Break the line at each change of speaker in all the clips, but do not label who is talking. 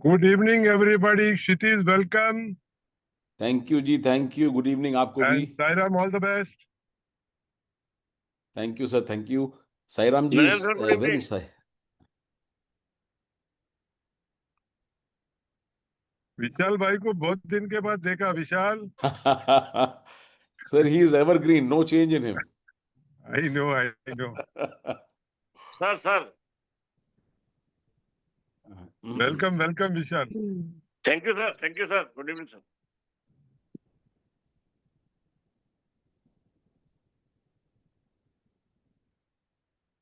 Good evening, everybody. Kshitij, welcome.
Thank you, Ji. Thank you. Good evening, आपको भी.
And Sairam, all the best.
Thank you, sir. Thank you. Sairam Ji is very shy.
विशाल भाई को बहुत दिन के बाद देखा. विशाल.
Sir, he is evergreen. No change in him.
I know.
Sir.
Welcome, Vishal.
Thank you, sir. Good evening, sir.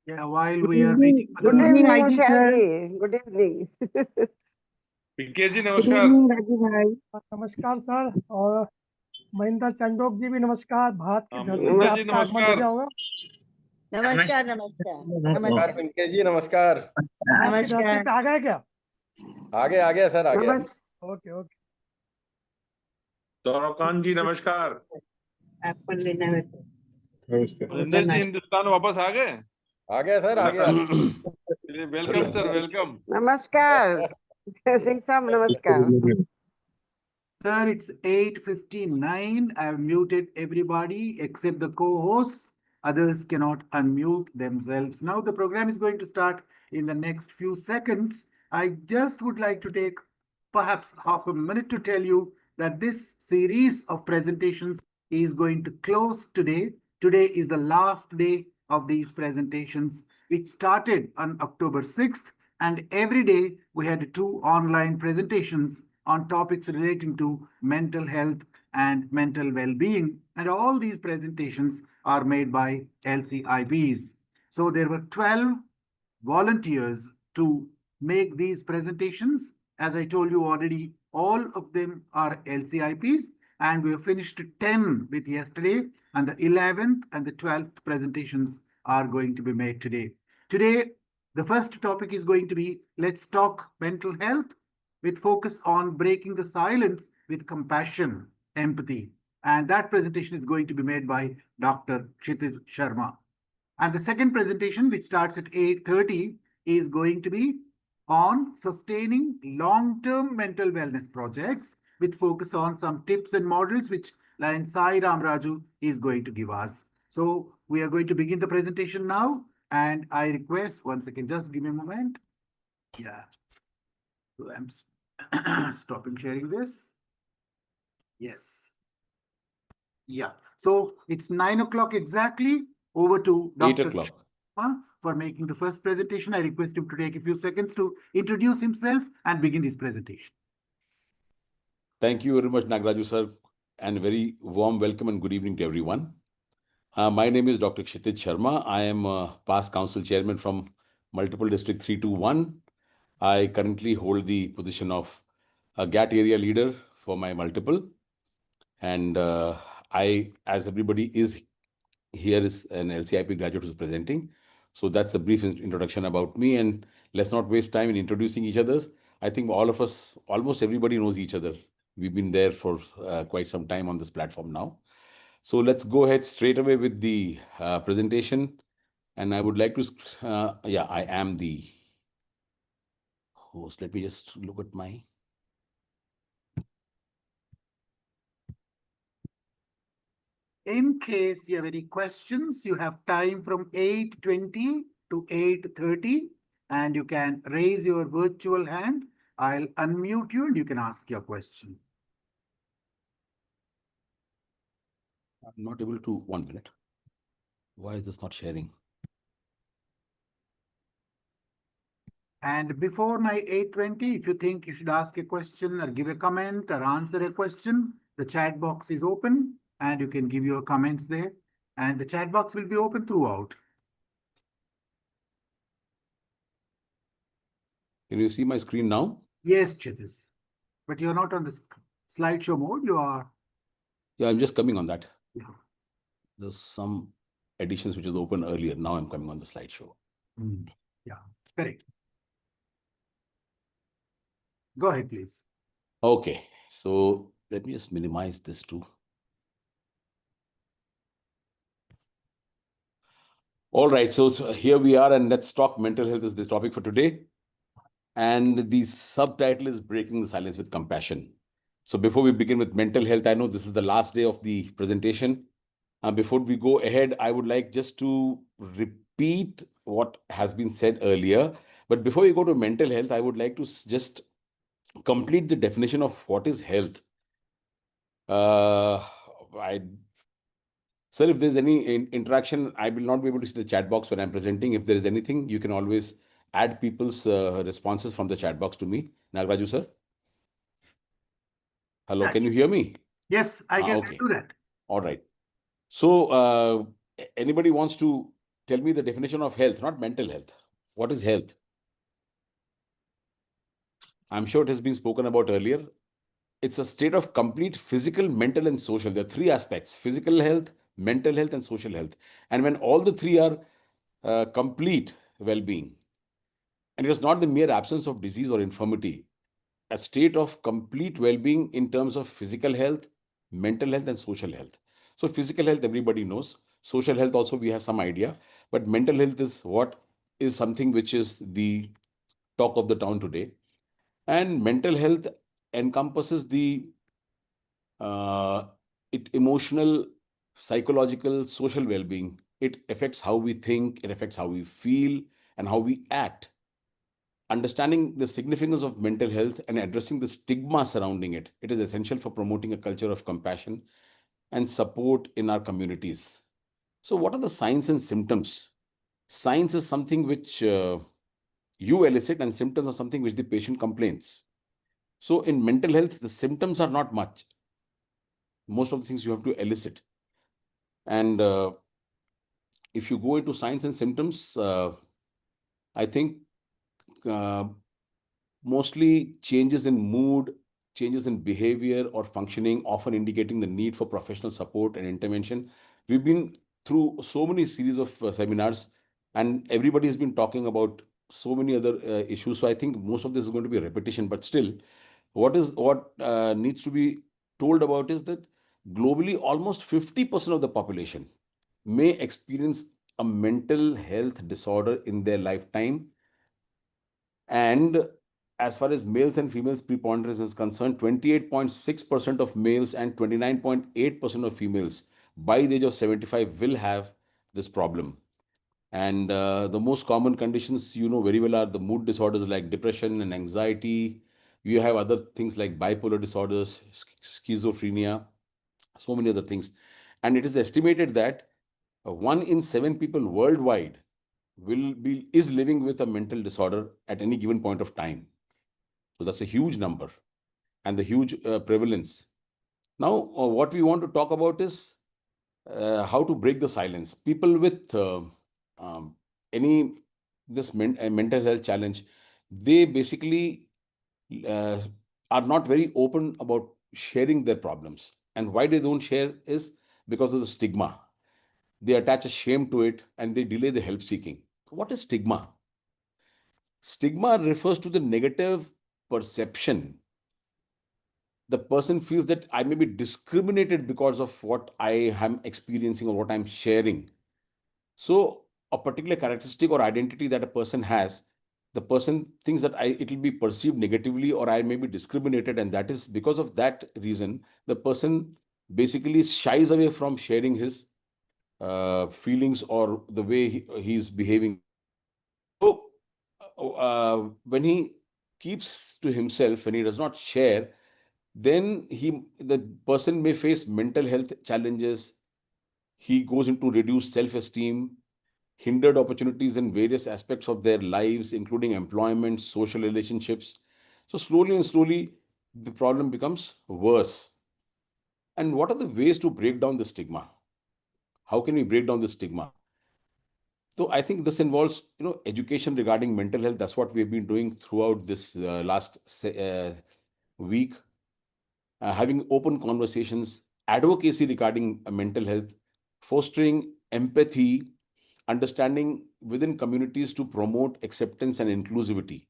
Yeah, while we are waiting for
Good evening,
the...
Vishal. Good evening.
PK ji
good
नमस्कार.
Evening Raju भाई. नमस्कार sir. और महेंद्र चंडोक जी भी नमस्कार. भारत की धरती पे
महेंद्र जी
आपका आगमन हो गया होगा.
नमस्कार पिंके जी. नमस्कार.
भारत की धरती पे आ गए क्या?
आ गया सर. आ गया.
ओके.
सौरभ जी नमस्कार.
आपको लेना है
महेंद्र जी हिंदुस्तान वापस आ गए.
आ गया सर. आ गया.
Welcome sir. वेलकम.
नमस्कार. सिंह साहब नमस्कार.
Sir, it's 8:59. I have muted everybody except the co-hosts. Others cannot unmute themselves. Now the program is going to start in the next few seconds. I just would like to take perhaps half a minute to tell you that this series of presentations is going to close today. Today is the last day of these presentations, which started on October 6th, and every day we had 2 online presentations on topics relating to mental health and mental well-being. And all these presentations are made by LCIPs. So there were 12 volunteers to make these presentations. As I told you already, all of them are LCIPs, and we have finished 10 with yesterday, and the 11th and the 12th presentations are going to be made today. Today, the first topic is going to be Let's Talk Mental Health, with focus on breaking the silence with compassion, empathy. And that presentation is going to be made by Dr. Kshitij Sharma. And the second presentation, which starts at 8:30, is going to be on sustaining long-term mental wellness projects, with focus on some tips and models, which Sairam Raju is going to give us. So we are going to begin the presentation now. And I request, once again, just give me a moment. Yeah. So I'm stopping sharing this. Yes. Yeah. So it's 9 o'clock exactly. Over to Dr.
8 o'clock.
Sharma for making the first presentation. I request him to take a few seconds to introduce himself and begin his presentation.
Thank you very much, nagaRAJU sir, and a very warm welcome and good evening to everyone. My name is Dr. Kshitij Sharma. I am a past council chairman from Multiple District 321. I currently hold the position of a GAT area leader for my multiple. And I, as everybody is here, is an LCIP graduate who's presenting. So that's a brief introduction about me. And let's not waste time in introducing each other. I think all of us, almost everybody knows each other. We've been there for quite some time on this platform now. So let's go ahead straight away with the presentation. And I would like to, I am the host. Let me just look at my.
In case you have any questions, you have time from 8:20 to 8:30, and you can raise your virtual hand. I'll unmute you and you can ask your question.
I'm not able to, 1 minute. Why is this not sharing?
And before my 8:20, if you think you should ask a question or give a comment or answer a question, the chat box is open and you can give your comments there. And the chat box will be open throughout.
Can you see my screen now?
Yes, Kshitij. But you're not on the slideshow mode. You are.
Yeah, I'm just coming on that.
Yeah.
There's some additions which is open earlier. Now I'm coming on the slideshow.
Yeah, correct. Go ahead, please.
Okay, so let me just minimize this too. All right, so here we are, and let's talk mental health is the topic for today. And the subtitle is Breaking the Silence with Compassion. So before we begin with mental health, I know this is the last day of the presentation. Before we go ahead, I would like just to repeat what has been said earlier. But before we go to mental health, I would like to just complete the definition of what is health. Sir, if there's any interaction, I will not be able to see the chat box when I'm presenting. If there is anything, you can always add people's responses from the chat box to me. nagaRAJU, sir. Hello, can you hear me?
Yes, I can
Okay.
do that.
All right. So, anybody wants to tell me the definition of health, not mental health? What is health? I'm sure it has been spoken about earlier. It's a state of complete physical, mental, and social. There are three aspects: physical health, mental health, and social health. And when all the three are complete well-being, and it is not the mere absence of disease or infirmity, a state of complete well-being in terms of physical health, mental health, and social health. So physical health, everybody knows. Social health also we have some idea, but mental health is what is something which is the talk of the town today. And mental health encompasses the uh, emotional, psychological, social well-being. It affects how we think, it affects how we feel, and how we act. Understanding the significance of mental health and addressing the stigma surrounding it, it is essential for promoting a culture of compassion and support in our communities. So, what are the signs and symptoms? Signs is something which you elicit, and symptoms are something which the patient complains. So, in mental health, the symptoms are not much. Most of the things you have to elicit. And if you go into signs and symptoms, I think uh, mostly changes in mood, changes in behavior or functioning, often indicating the need for professional support and intervention. We've been through so many series of seminars, and everybody has been talking about so many other issues. So I think most of this is going to be a repetition, but still, what needs to be told about is that globally, almost 50% of the population may experience a mental health disorder in their lifetime. And as far as males and females preponderance is concerned, 28.6% of males and 29.8% of females by the age of 75 will have this problem. And the most common conditions you know very well are the mood disorders like depression and anxiety. You have other things like bipolar disorders, schizophrenia, so many other things. And it is estimated that 1 in 7 people worldwide is living with a mental disorder at any given point of time. So that's a huge number and the huge prevalence. Now, what we want to talk about is how to break the silence. People with any mental health challenge, they basically uh, are not very open about sharing their problems. And why they don't share is because of the stigma. They attach a shame to it and they delay the help seeking. What is stigma? Stigma refers to the negative perception. The person feels that I may be discriminated because of what I am experiencing or what I'm sharing. So, a particular characteristic or identity that a person has, the person thinks that it will be perceived negatively or I may be discriminated, and that is because of that reason, the person basically shies away from sharing his feelings or the way he's behaving. So, when he keeps to himself, when he does not share, then the person may face mental health challenges. He goes into reduced self-esteem, hindered opportunities in various aspects of their lives, including employment, social relationships. So slowly and slowly, the problem becomes worse. And what are the ways to break down the stigma? How can we break down the stigma? So I think this involves, education regarding mental health. That's what we've been doing throughout this last week. Having open conversations, advocacy regarding mental health, fostering empathy, understanding within communities to promote acceptance and inclusivity.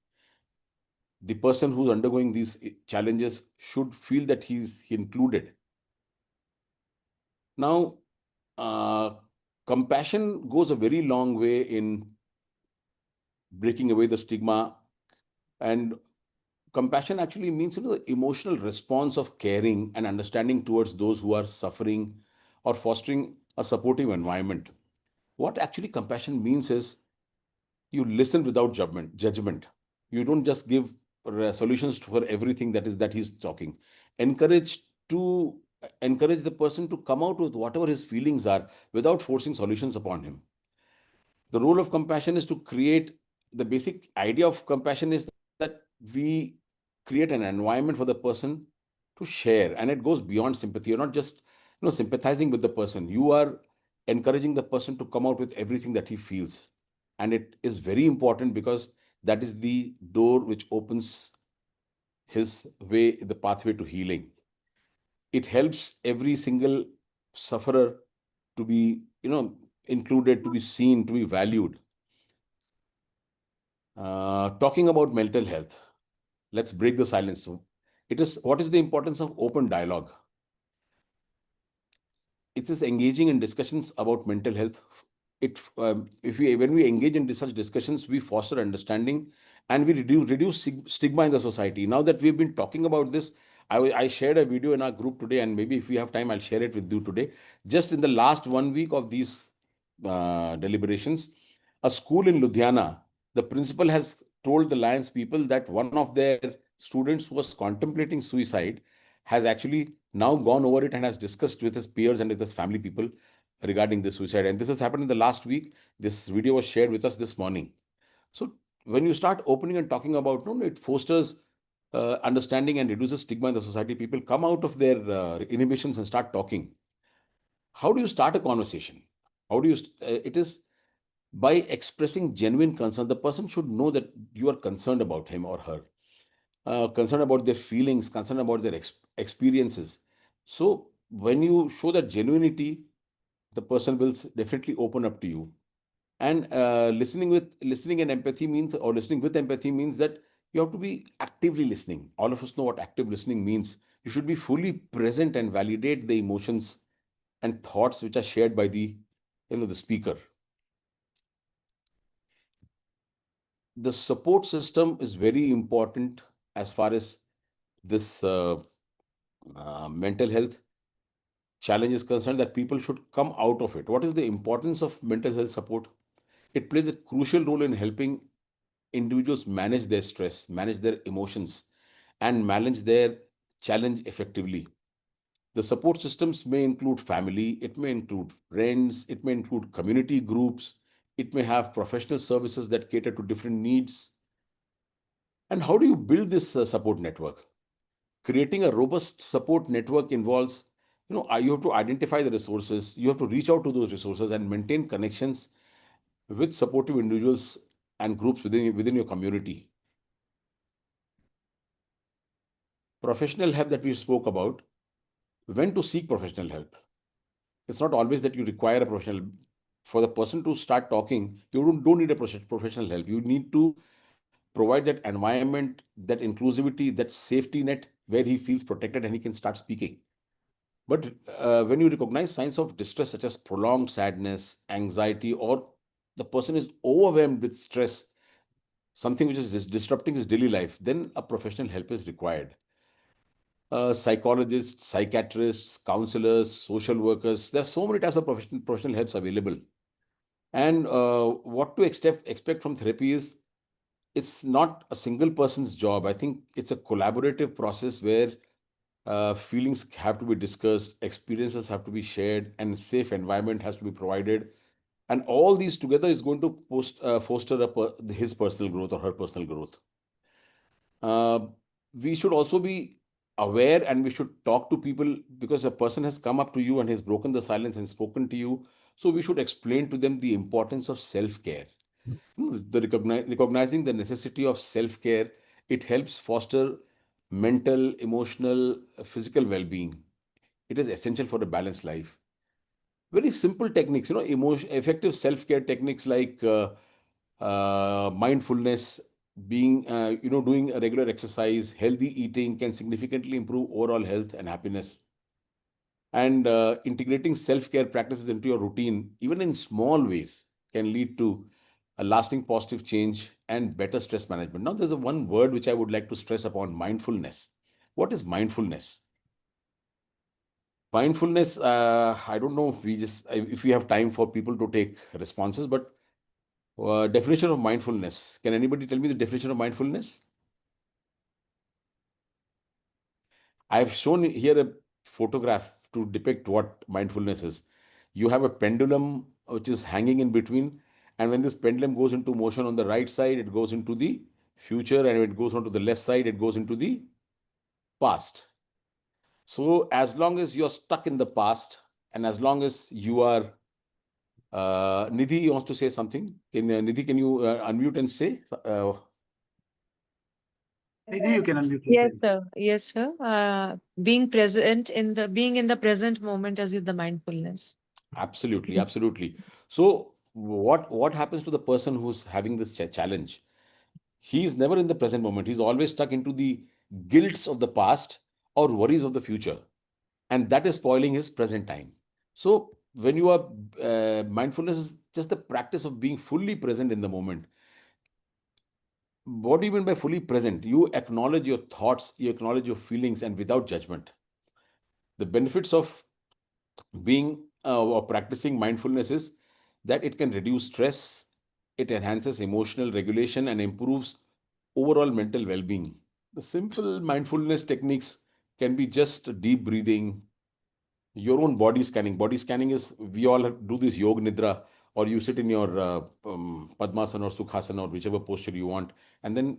The person who's undergoing these challenges should feel that he's included. Now, compassion goes a very long way in breaking away the stigma. And compassion actually means, the emotional response of caring and understanding towards those who are suffering, or fostering a supportive environment. What actually compassion means is you listen without judgment. You don't just give solutions for everything that he's talking. Encourage to encourage the person to come out with whatever his feelings are without forcing solutions upon him. The role of compassion is to create, the basic idea of compassion is that we create an environment for the person to share, and it goes beyond sympathy. You're not just sympathizing with the person, you are encouraging the person to come out with everything that he feels. And it is very important, because that is the door which opens his way, the pathway to healing. It helps every single sufferer to be included, to be seen, to be valued. Talking about mental health, let's break the silence. So, what is the importance of open dialogue? It is engaging in discussions about mental health. When we engage in such discussions, we foster understanding, and we reduce stigma in the society. Now that we've been talking about this, I shared a video in our group today, and maybe if we have time, I'll share it with you today. Just in the last 1 week of these deliberations, a school in Ludhiana, the principal has told the Lions people that one of their students who was contemplating suicide has actually now gone over it and has discussed with his peers and with his family people regarding the suicide. And this has happened in the last week. This video was shared with us this morning. So when you start opening and talking about, it fosters understanding and reduces stigma in the society. People come out of their inhibitions and start talking. How do you start a conversation? How do you? It is by expressing genuine concern. The person should know that you are concerned about him or her, concerned about their feelings, concerned about their experiences. So when you show that genuinity, the person will definitely open up to you. And listening and empathy means, or listening with empathy means, that you have to be actively listening. All of us know what active listening means. You should be fully present and validate the emotions and thoughts which are shared by the speaker. The support system is very important as far as this mental health challenge is concerned, that people should come out of it. What is the importance of mental health support? It plays a crucial role in helping individuals manage their stress, manage their emotions, and manage their challenge effectively. The support systems may include family, it may include friends, it may include community groups, it may have professional services that cater to different needs. And how do you build this support network? Creating a robust support network involves, you have to identify the resources, you have to reach out to those resources and maintain connections with supportive individuals and groups within your community. Professional help that we spoke about, when to seek professional help. It's not always that you require a professional. For the person to start talking, you don't need a professional help. You need to provide that environment, that inclusivity, that safety net where he feels protected and he can start speaking. But when you recognize signs of distress, such as prolonged sadness, anxiety, or the person is overwhelmed with stress, something which is disrupting his daily life, then a professional help is required. Psychologists, psychiatrists, counselors, social workers, there are so many types of professional helps available. And what to expect from therapy is, it's not a single person's job. I think it's a collaborative process where feelings have to be discussed, experiences have to be shared, and safe environment has to be provided. And all these together is going to foster his personal growth or her personal growth. We should also be aware, and we should talk to people, because a person has come up to you and has broken the silence and spoken to you. So we should explain to them the importance of self-care. Recognizing the necessity of self-care, it helps foster mental, emotional, physical well-being. It is essential for a balanced life. Very simple techniques, effective self-care techniques like mindfulness, being, doing a regular exercise, healthy eating can significantly improve overall health and happiness. And integrating self-care practices into your routine, even in small ways, can lead to a lasting positive change and better stress management. Now, there's a one word which I would like to stress upon: mindfulness. What is mindfulness? Mindfulness, I don't know if we have time for people to take responses, but definition of mindfulness. Can anybody tell me the definition of mindfulness? I've shown here a photograph to depict what mindfulness is. You have a pendulum which is hanging in between, and when this pendulum goes into motion on the right side, it goes into the future, and when it goes onto the left side, it goes into the past. So as long as you're stuck in the past, and as long as you are Nidhi wants to say something. Nidhi, can you unmute and say?
Nidhi, you can unmute
Yes,
yourself.
sir. Yes, sir. Being in the present moment as with the mindfulness.
Absolutely, absolutely. So what happens to the person who's having this challenge? He is never in the present moment. He's always stuck into the guilts of the past or worries of the future, and that is spoiling his present time. So when you are mindfulness is just the practice of being fully present in the moment. What do you mean by fully present? You acknowledge your thoughts, you acknowledge your feelings, and without judgment. The benefits of being or practicing mindfulness is that it can reduce stress, it enhances emotional regulation, and improves overall mental well-being. The simple mindfulness techniques can be just deep breathing, your own body scanning. Body scanning is, we all do this yoga nidra, or you sit in your padmasana or sukhasana or whichever posture you want, and then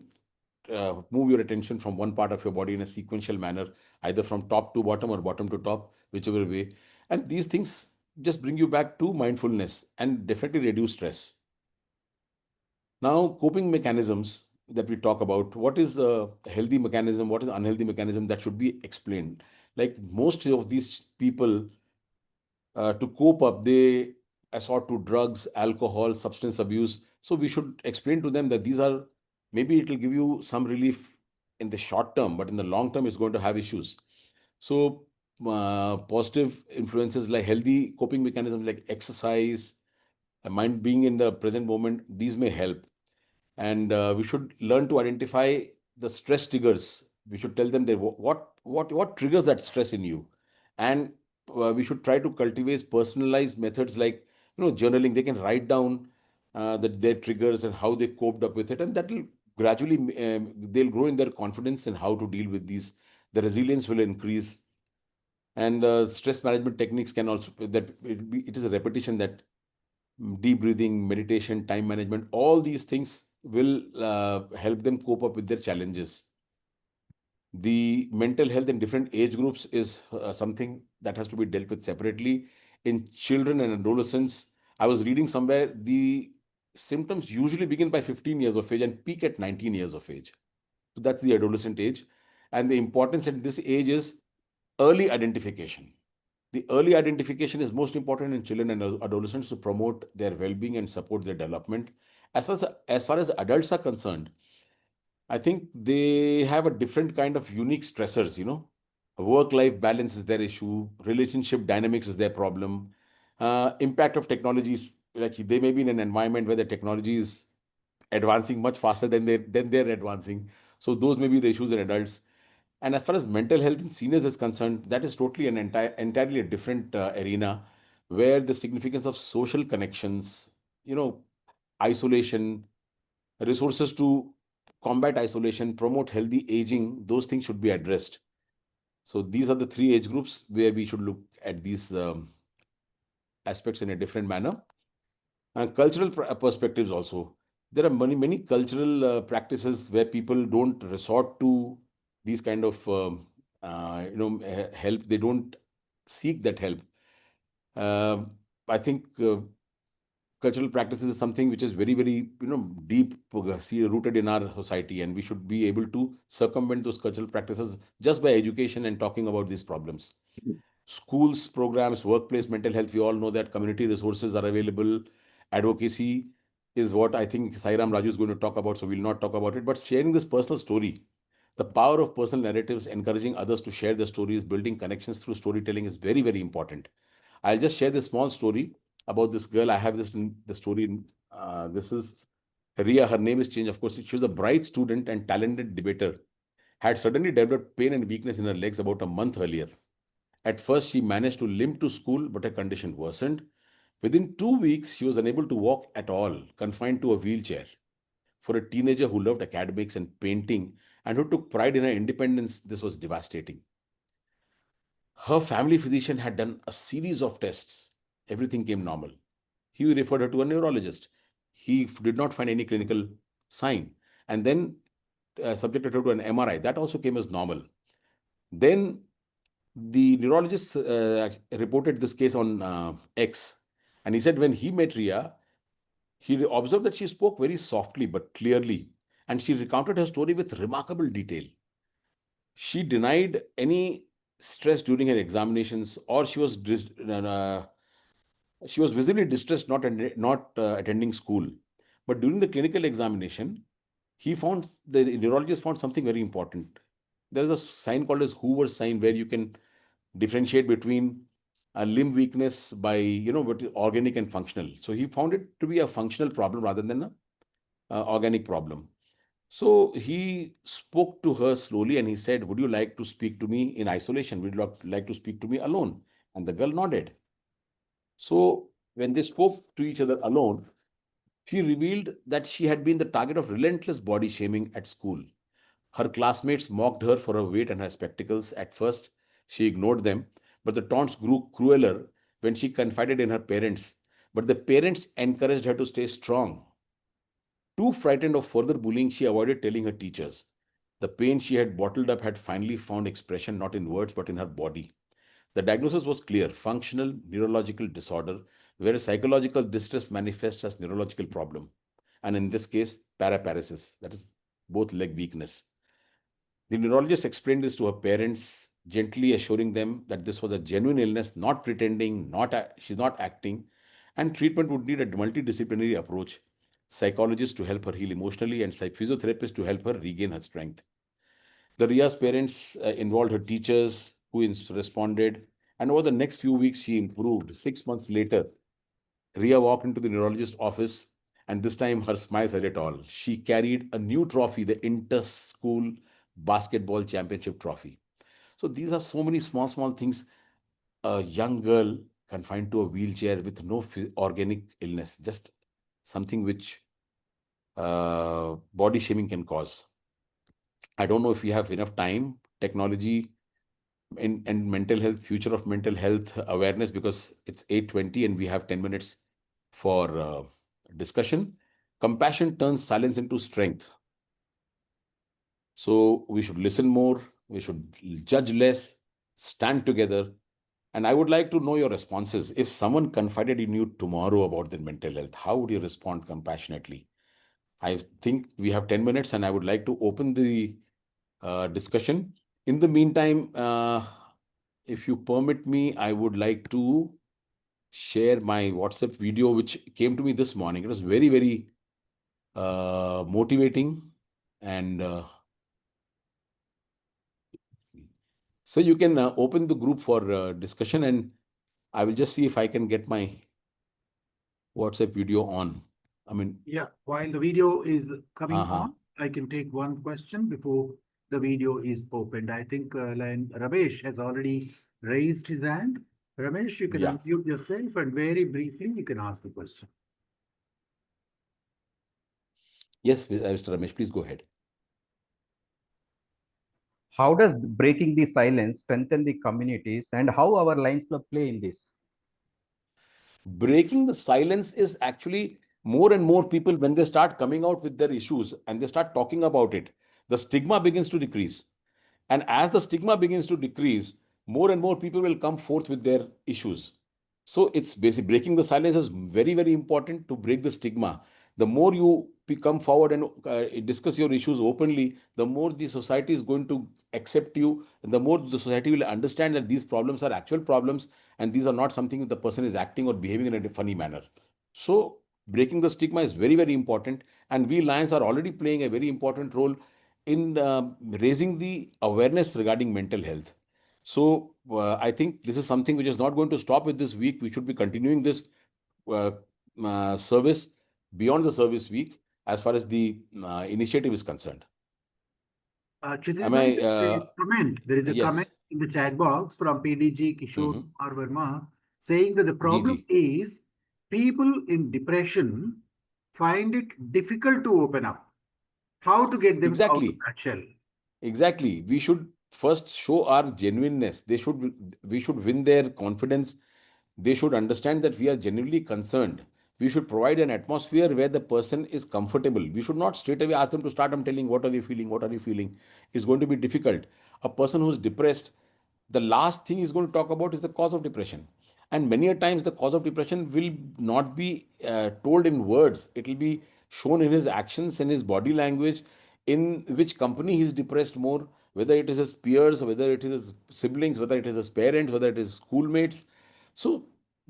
move your attention from one part of your body in a sequential manner, either from top to bottom or bottom to top, whichever way. And these things just bring you back to mindfulness and definitely reduce stress. Now, coping mechanisms that we talk about, what is a healthy mechanism, what is an unhealthy mechanism, that should be explained. Like most of these people, to cope up, they resort to drugs, alcohol, substance abuse. So we should explain to them that these are, maybe it will give you some relief in the short term, but in the long term, it's going to have issues. So positive influences like healthy coping mechanisms like exercise, mind being in the present moment, these may help. And we should learn to identify the stress triggers. We should tell them that what triggers that stress in you, and we should try to cultivate personalized methods like, journaling. They can write down their triggers and how they coped up with it, and that will gradually they'll grow in their confidence and how to deal with these. The resilience will increase, and stress management techniques can also, it is a repetition that deep breathing, meditation, time management, all these things will help them cope up with their challenges. The mental health in different age groups is something that has to be dealt with separately. In children and adolescents, I was reading somewhere, the symptoms usually begin by 15 years of age and peak at 19 years of age. So that's the adolescent age. And the importance at this age is early identification. The early identification is most important in children and adolescents to promote their well-being and support their development. As far as adults are concerned, I think they have a different kind of unique stressors. Work-life balance is their issue. Relationship dynamics is their problem. Impact of technologies, like they may be in an environment where the technology is advancing much faster than they're advancing. So those may be the issues in adults. And as far as mental health in seniors is concerned, that is totally an entirely a different arena, where the significance of social connections, isolation, resources to combat isolation, promote healthy aging, those things should be addressed. So these are the three age groups where we should look at these aspects in a different manner. And cultural perspectives also. There are many cultural practices where people don't resort to these kind of help. They don't seek that help. I think cultural practices is something which is very, very deep rooted in our society, and we should be able to circumvent those cultural practices just by education and talking about these problems. Schools, programs, workplace mental health, we all know that community resources are available. Advocacy is what I think Sairam Raju is going to talk about, so we'll not talk about it. But sharing this personal story, The power of personal narratives, encouraging others to share their stories, building connections through storytelling is very, very important. I'll just share this small story about this girl. I have this in the story. This is Ria. Her name is changed. Of course, she was a bright student and talented debater. Had suddenly developed pain and weakness in her legs about a month earlier. At first, she managed to limp to school, but her condition worsened. Within 2 weeks, she was unable to walk at all, confined to a wheelchair. For a teenager who loved academics and painting and who took pride in her independence, this was devastating. Her family physician had done a series of tests. Everything came normal. He referred her to a neurologist. He did not find any clinical sign. And then subjected her to an MRI. That also came as normal. Then the neurologist reported this case on X. And he said when he met Ria, he observed that she spoke very softly but clearly. And she recounted her story with remarkable detail. She denied any stress during her examinations, or she was visibly distressed not attending school. But during the clinical examination, the neurologist found something very important. There is a sign called as Hoover's sign, where you can differentiate between a limb weakness by what is organic and functional. So he found it to be a functional problem rather than a organic problem. So he spoke to her slowly and he said, "Would you like to speak to me in isolation? Would you like to speak to me alone?" And the girl nodded. So when they spoke to each other alone, she revealed that she had been the target of relentless body shaming at school. Her classmates mocked her for her weight and her spectacles. At first, she ignored them, but the taunts grew crueler when she confided in her parents. But the parents encouraged her to stay strong. Too frightened of further bullying, she avoided telling her teachers. The pain she had bottled up had finally found expression not in words but in her body. The diagnosis was clear: functional neurological disorder, where psychological distress manifests as neurological problem. And in this case, paraparesis, that is both leg weakness. The neurologist explained this to her parents, gently assuring them that this was a genuine illness, not pretending, she's not acting, and treatment would need a multidisciplinary approach. Psychologists to help her heal emotionally, and physiotherapists to help her regain her strength. The Ria's parents involved her teachers, who responded, and over the next few weeks, she improved. 6 months later, Ria walked into the neurologist's office, and this time her smile said it all. She carried a new trophy, the Inter-School Basketball Championship trophy. So these are so many small, small things. A young girl confined to a wheelchair with no organic illness, just something which body shaming can cause. I don't know if we have enough time. Technology and mental health, future of mental health awareness, because it's 8:20 and we have 10 minutes for discussion. Compassion turns silence into strength. So we should listen more, we should judge less, stand together. And I would like to know your responses. If someone confided in you tomorrow about their mental health, how would you respond compassionately? I think we have 10 minutes and I would like to open the discussion. In the meantime, if you permit me, I would like to share my WhatsApp video, which came to me this morning. It was very, very motivating. And so you can open the group for discussion, and I will just see if I can get my WhatsApp video on.
Yeah, while the video is coming on, I can take one question before the video is opened. I think Ramesh has already raised his hand. Ramesh, you can unmute yourself and very briefly you can ask the question.
Yes, Mr. Ramesh, please go ahead.
How does breaking the silence strengthen the communities, and how our Lions Club play in this?
Breaking the silence is actually more and more people, when they start coming out with their issues and they start talking about it, the stigma begins to decrease. And as the stigma begins to decrease, more and more people will come forth with their issues. So it's basically breaking the silence is very, very important to break the stigma. The more you come forward and discuss your issues openly, the more the society is going to accept you, and the more the society will understand that these problems are actual problems and these are not something that the person is acting or behaving in a funny manner. So breaking the stigma is very, very important, and we Lions are already playing a very important role in raising the awareness regarding mental health. So I think this is something which is not going to stop with this week. We should be continuing this uh, service beyond the service week as far as the initiative is concerned.
Kshitij
Am
bhai,
I?
there is a comment. There is a comment
Yes.
in the chat box from PDG Kishore
Mhm.
Kumar Verma saying that the problem
Ji.
is people in depression find it difficult to open up. How to get them out of
Exactly.
that shell?
Exactly. We should first show our genuineness. We should win their confidence. They should understand that we are genuinely concerned. We should provide an atmosphere where the person is comfortable. We should not straight away ask them to start telling, what are you feeling? What are you feeling? It's going to be difficult. A person who's depressed, the last thing he's going to talk about is the cause of depression. And many a times the cause of depression will not be told in words. It will be shown in his actions, in his body language, in which company he's depressed more, whether it is his peers, whether it is his siblings, whether it is his parents, whether it is schoolmates. So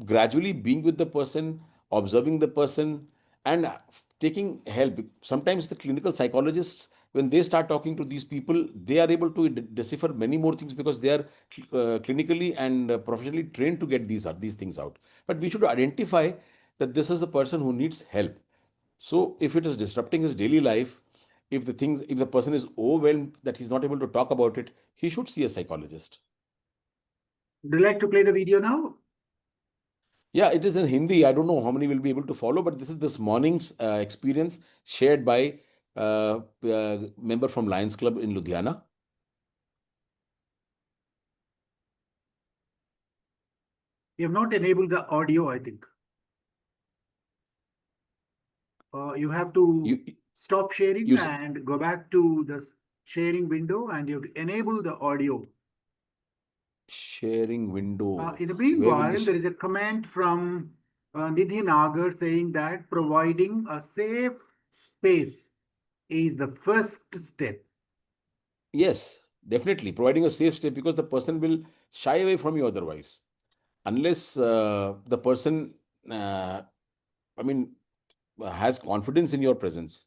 gradually being with the person, observing the person, and taking help. Sometimes the clinical psychologists, when they start talking to these people, they are able to decipher many more things because they are clinically and professionally trained to get these things out. But we should identify that this is a person who needs help. So if it is disrupting his daily life, if the person is overwhelmed that he's not able to talk about it, he should see a psychologist.
Would you like to play the video now?
Yeah, it is in Hindi. I don't know how many will be able to follow, but this is this morning's experience shared by member from Lions Club in Ludhiana.
You have not enabled the audio, I think. You have to
You,
stop sharing
you
and go back to the sharing window and you have to enable the audio.
sharing window.
In the
Where will
meanwhile,
this?
there is a comment from Nidhi Nagar saying that providing a safe space is the first step.
Yes, definitely providing a safe step, because the person will shy away from you otherwise, unless the person, I mean, has confidence in your presence.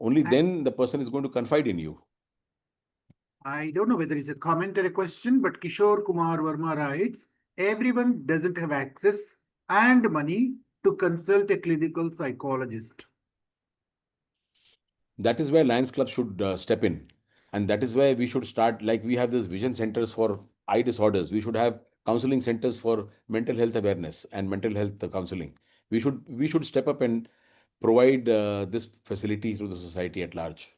Only then the person is going to confide in you.
I don't know whether it's a comment or a question, but Kishore Kumar Verma writes, everyone doesn't have access and money to consult a clinical psychologist.
That is where Lions Club should step in. And that is where we should start. Like we have this vision centers for eye disorders. We should have counseling centers for mental health awareness and mental health counseling. We should step up and provide this facility to the society at large.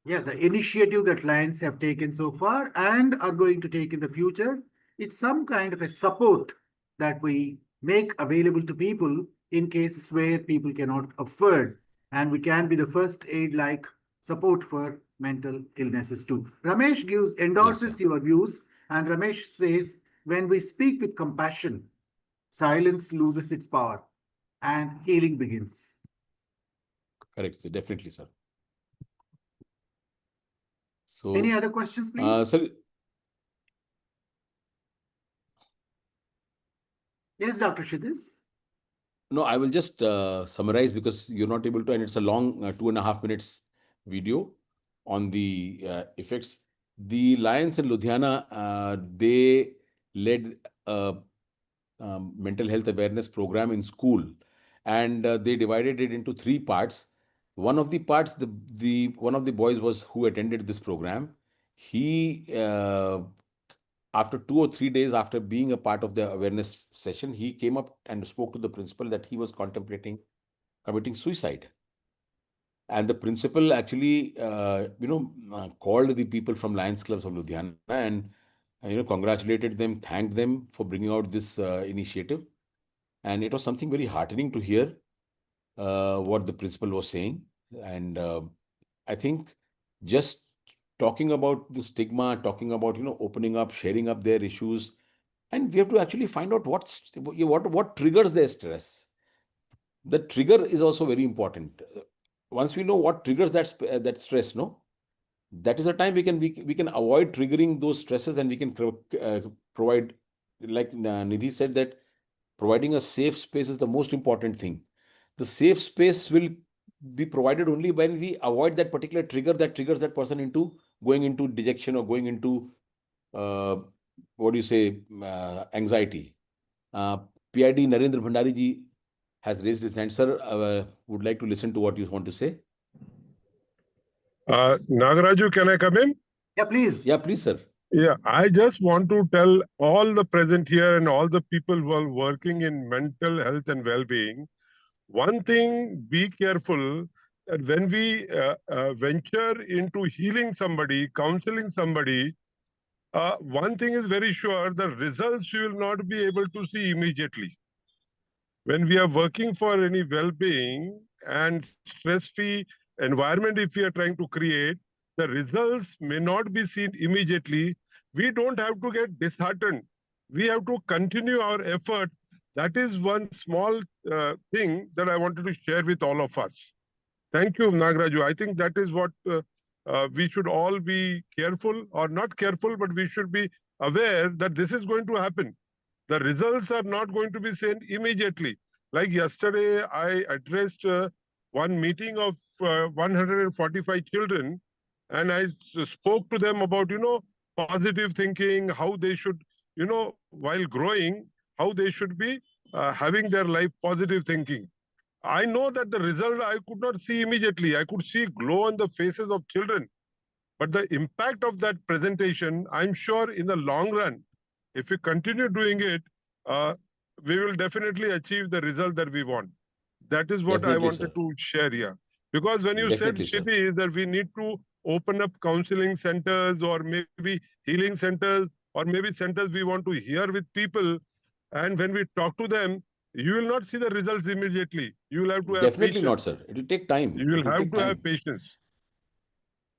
Yeah, the initiative that Lions have taken so far and are going to take in the future, it's some kind of a support that we make available to people in cases where people cannot afford. And we can be the first aid like support for mental illnesses too. Ramesh endorses your views, and Ramesh says, when we speak with compassion, silence loses its power and healing begins.
Correct, definitely, sir. So,
any other questions, please?
Sir,
yes, Dr. Kshitij.
no, I will just summarize because you're not able to, and it's a long 2.5 minutes video on the effects. The Lions in Ludhiana, they led a mental health awareness program in school, and they divided it into 3 parts. One of the parts, the one of the boys was who attended this program. He after 2 or 3 days after being a part of the awareness session, he came up and spoke to the principal that he was contemplating committing suicide. And the principal actually, called the people from Lions Clubs of Ludhiana and, congratulated them, thanked them for bringing out this initiative. And it was something very heartening to hear what the principal was saying. And I think just talking about the stigma, talking about, opening up, sharing up their issues, and we have to actually find out what triggers their stress. The trigger is also very important. Once we know what triggers that stress, no, that is the time we can avoid triggering those stresses, and we can provide, like Nidhi said, that providing a safe space is the most important thing. The safe space will be provided only when we avoid that particular trigger that triggers that person into going into dejection or going into what do you say, anxiety. PID Narendra Bhandari ji has raised his hand. Sir, would like to listen to what you want to say.
nagaRAJU, can I come in?
Yeah, please.
Yeah, please, sir.
Yeah, I just want to tell all the present here and all the people who are working in mental health and well-being, one thing, be careful that when we venture into healing somebody, counseling somebody, one thing is very sure, the results you will not be able to see immediately. When we are working for any well-being and stress-free environment, if we are trying to create, the results may not be seen immediately. We don't have to get disheartened. We have to continue our effort. That is one small thing that I wanted to share with all of us. Thank you, nagaRAJU. I think that is what we should all be careful, or not careful, but we should be aware that this is going to happen. The results are not going to be seen immediately. Like yesterday, I addressed one meeting of 145 children, and I spoke to them about, positive thinking, how they should, while growing, how they should be having their life positive thinking. I know that the result I could not see immediately. I could see glow on the faces of children. But the impact of that presentation, I'm sure in the long run, if we continue doing it, we will definitely achieve the result that we want. That is what
Definitely,
I wanted to share here. Because when you said, Kshitij, that we need to open up counseling centers or maybe healing centers or maybe centers we want to hear with people, and when we talk to them, you will not see the results immediately. You will have to have
Definitely
patience.
not, sir. It will take time.
You will have to have patience.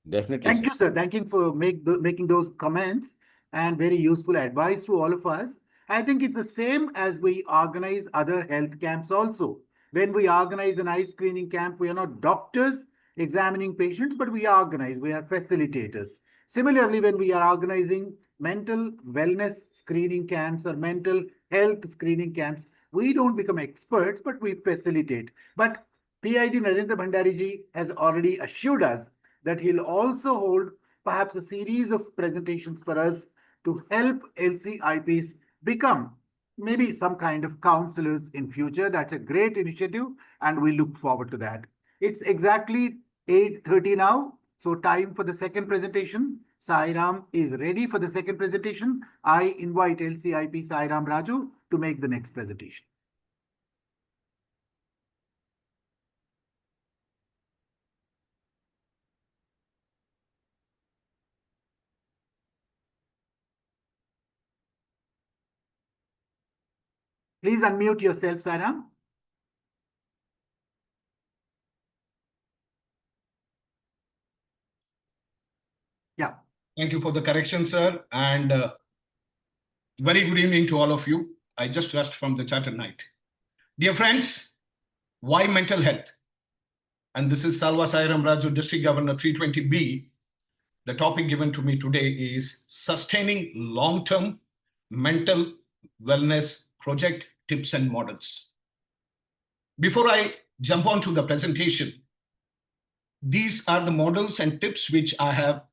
Definitely,
Thank you, sir. Thank you for making those comments and very useful advice to all of us. I think it's the same as we organize other health camps also. When we organize an eye screening camp, we are not doctors examining patients, but we are facilitators. Similarly, when we are organizing mental wellness screening camps or mental health screening camps, we don't become experts, but we facilitate. But PID Narendra Bhandari ji has already assured us that he'll also hold perhaps a series of presentations for us to help LCIPs become maybe some kind of counselors in future. That's a great initiative, and we look forward to that. It's exactly 8:30 now, so time for the second presentation. Sairam is ready for the second presentation. I invite LCIP Sairam Raju to make the next presentation. Please unmute yourself, Sairam. Yeah.
Thank you for the correction, sir. And very good evening to all of you. I just rushed from the chat at night. Dear friends, why mental health? And this is Salva Sairam Raju, District Governor 320B. The topic given to me today is sustaining long-term mental wellness project tips and models. Before I jump on to the presentation, these are the models and tips which I have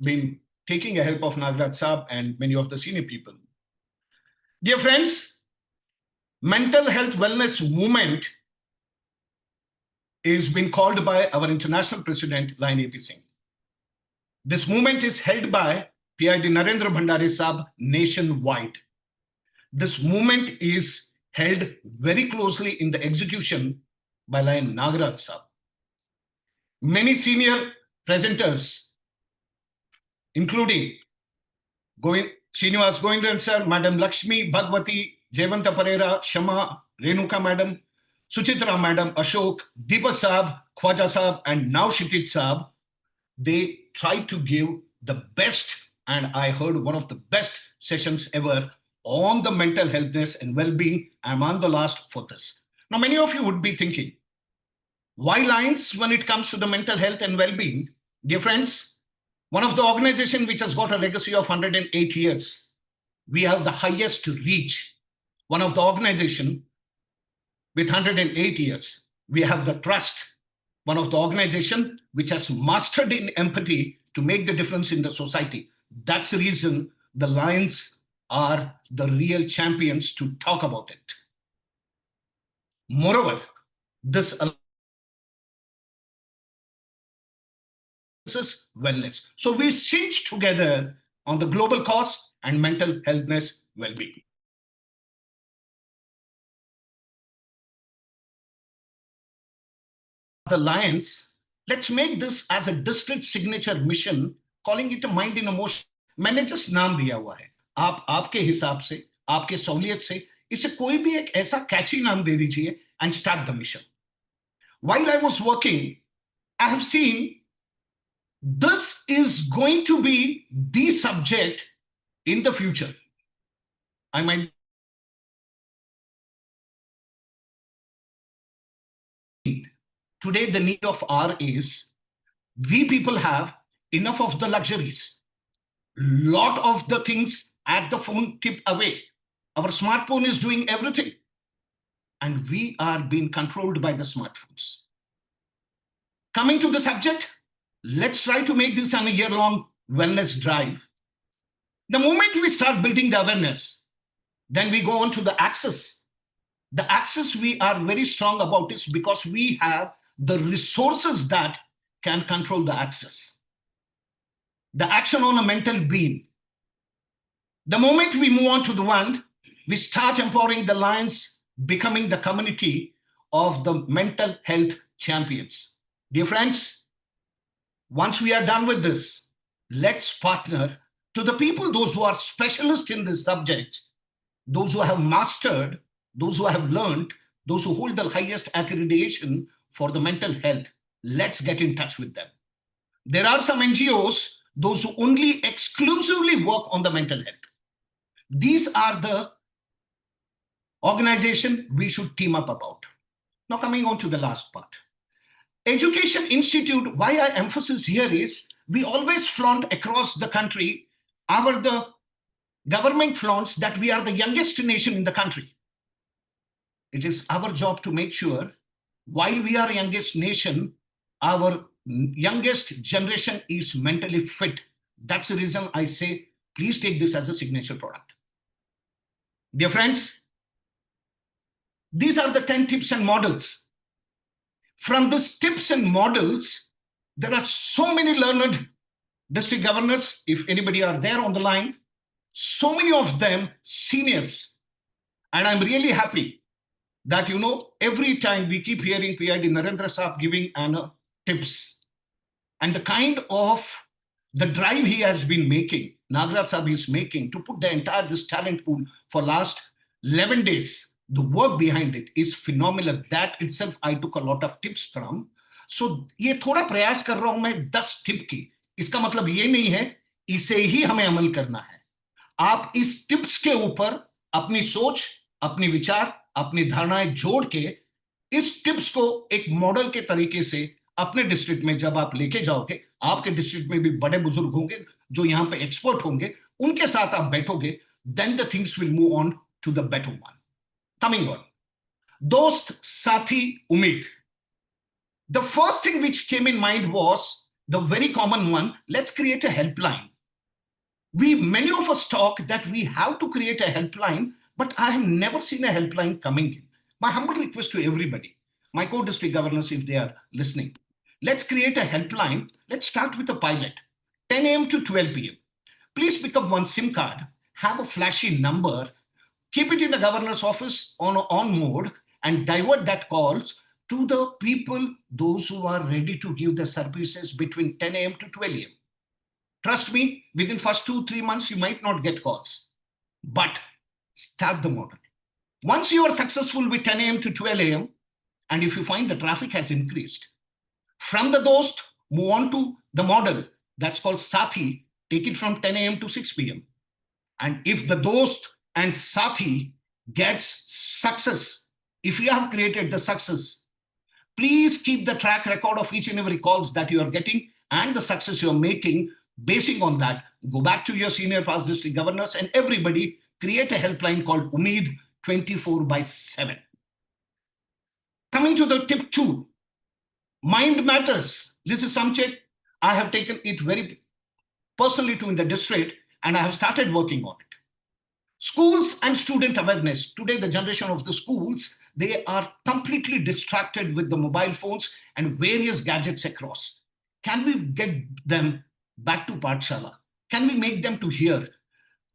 been taking a help of nagaRAJU Saab and many of the senior people. Dear friends, mental health wellness movement is being called by our international president, Lion AP Singh. This movement is held by PID Narendra Bhandari Saab nationwide. This movement is held very closely in the execution by Lion nagaRAJU Saab. Many senior presenters, including Srinivas Goindran sir, Madam Lakshmi, Bhagwati, Jayavanta Parera, Shama, Renuka madam, Suchitra madam, Ashok, Deepak Saab, Khwaja Saab, and now Kshitij Saab, they tried to give the best, and I heard one of the best sessions ever on the mental healthness and well-being. I'm on the last for this. Now, many of you would be thinking, why Lions when it comes to the mental health and well-being? Dear friends, one of the organizations which has got a legacy of 108 years, we have the highest reach. One of the organizations with 108 years, we have the trust. one of the organization which has mastered in empathy to make the difference in the society. That's the reason the Lions are the real champions to talk about it. Moreover, this is wellness. So we sit together on the global cause and mental healthness well-being. The Lions, let's make this as a district signature mission, calling it a mind in motion. मैंने just नाम दिया हुआ है. आप आपके हिसाब से, आपके सहूलियत से इसे कोई भी एक ऐसा catchy नाम दे दीजिए and start the mission. While I was working, I have seen this is going to be the subject in the future. I might today the need of R is we people have enough of the luxuries, lot of the things at the phone tip away. Our smartphone is doing everything and we are being controlled by the smartphones. Coming to the subject, let's try to make this a year-long wellness drive. The moment we start building the awareness, then we go on to the access. The access we are very strong about is because we have the resources that can control the access. The action on a mental being. The moment we move on to the one, we start empowering the Lions, becoming the community of the mental health champions. Dear friends, once we are done with this, let's partner to the people, those who are specialists in this subject, those who have mastered, those who have learned, those who hold the highest accreditation for the mental health. Let's get in touch with them. There are some NGOs, those who only exclusively work on the mental health. These are the organizations we should team up about. Now coming on to the last part. Education Institute, why I emphasis here is we always flaunt across the country, the government flaunts that we are the youngest nation in the country. It is our job to make sure while we are youngest nation, our youngest generation is mentally fit. That's the reason I say, please take this as a signature product. Dear friends, these are the 10 tips and models. From these tips and models, there are so many learned district governors, if anybody are there on the line, so many of them seniors. And I'm really happy that, you know, every time we keep hearing PID Narendra Saab giving tips and the kind of the drive he has been making, nagaRAJU Saab is making to put the entire this talent pool for last 11 days. The work behind it is phenomenal. That itself I took a lot of tips from. So ये थोड़ा प्रयास कर रहा हूं मैं 10 tip की. इसका मतलब ये नहीं है इसे ही हमें अमल करना है. आप इस टिप्स के ऊपर अपनी सोच, अपनी विचार, अपनी धारणाएं जोड़ के इस टिप्स को एक मॉडल के तरीके से अपने डिस्ट्रिक्ट में जब आप लेके जाओगे, आपके डिस्ट्रिक्ट में भी बड़े बुजुर्ग होंगे जो यहाँ पे एक्सपर्ट होंगे, उनके साथ आप बैठोगे, then the things will move on to the better one. Coming on, Dost, Sathi, Umid. The first thing which came in mind was the very common one. Let's create a helpline. Many of us talk that we have to create a helpline, but I have never seen a helpline coming in. My humble request to everybody, my co-district governors, if they are listening, let's create a helpline. Let's start with a pilot, 10 a.m. to 12 p.m. Please pick up one SIM card, have a flashy number, keep it in the governor's office on mode and divert that calls to the people, those who are ready to give the services between 10 a.m. to 12 a.m. Trust me, within first 2-3 months, you might not get calls, but start the model. Once you are successful with 10 a.m. to 12 a.m., and if you find the traffic has increased, from the Dost, move on to the model that's called Sathi, take it from 10 a.m. to 6 p.m. And if the Dost and Sathi gets success, if you have created the success, please keep the track record of each and every calls that you are getting and the success you're making. Basing on that, go back to your senior past district governors and everybody create a helpline called Umid 24/7. Coming to the tip 2, Mind matters. This is something I have taken it very personally to in the district, and I have started working on it. Schools and student awareness. Today, the generation of the schools, they are completely distracted with the mobile phones and various gadgets across. Can we get them back to Pathshala? Can we make them to hear?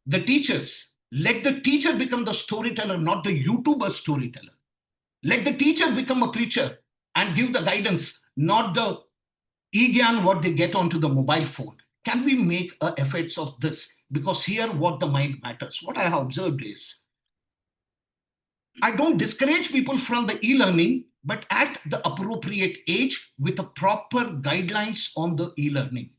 The teachers, let the teacher become the storyteller, not the YouTuber storyteller. Let the teacher become a preacher and give the guidance, not the e-gyan what they get onto the mobile phone. Can we make efforts of this? Because here what the mind matters. What I have observed is, I don't discourage people from the e-learning, but at the appropriate age with the proper guidelines on the e-learning.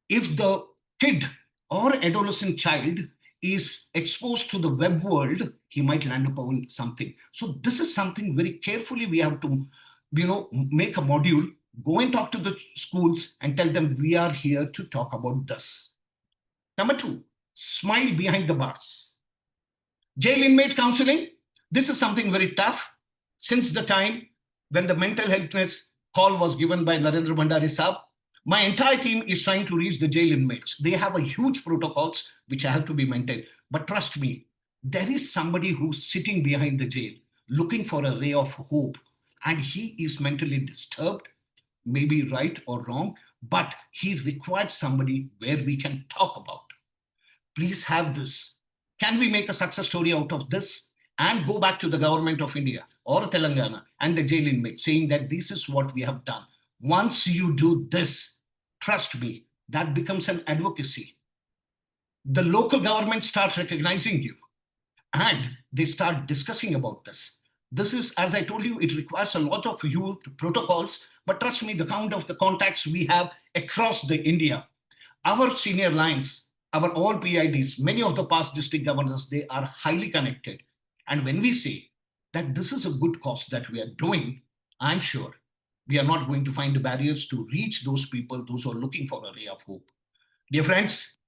If the kid or adolescent child is exposed to the web world, he might land upon something. So this is something very carefully we have to, make a module, go and talk to the schools and tell them we are here to talk about this. Number 2, smile behind the bars. Jail inmate counseling. This is something very tough. Since the time when the mental healthness call was given by Narendra Bhandari Saab, my entire team is trying to reach the jail inmates. They have a huge protocols which have to be maintained. But trust me, there is somebody who's sitting behind the jail looking for a ray of hope, and he is mentally disturbed, maybe right or wrong, but he required somebody where we can talk about. Please have this. Can we make a success story out of this and go back to the government of India or Telangana and the jail inmates saying that this is what we have done. Once you do this, trust me, that becomes an advocacy. The local government starts recognizing you and they start discussing about this. This is, as I told you, it requires a lot of youth protocols, but trust me, the count of the contacts we have across the India, our senior lines, our all PIDs, many of the past district governors, they are highly connected. And when we say that this is a good cause that we are doing, I'm sure we are not going to find the barriers to reach those people, those who are looking for a ray of hope. Dear friends,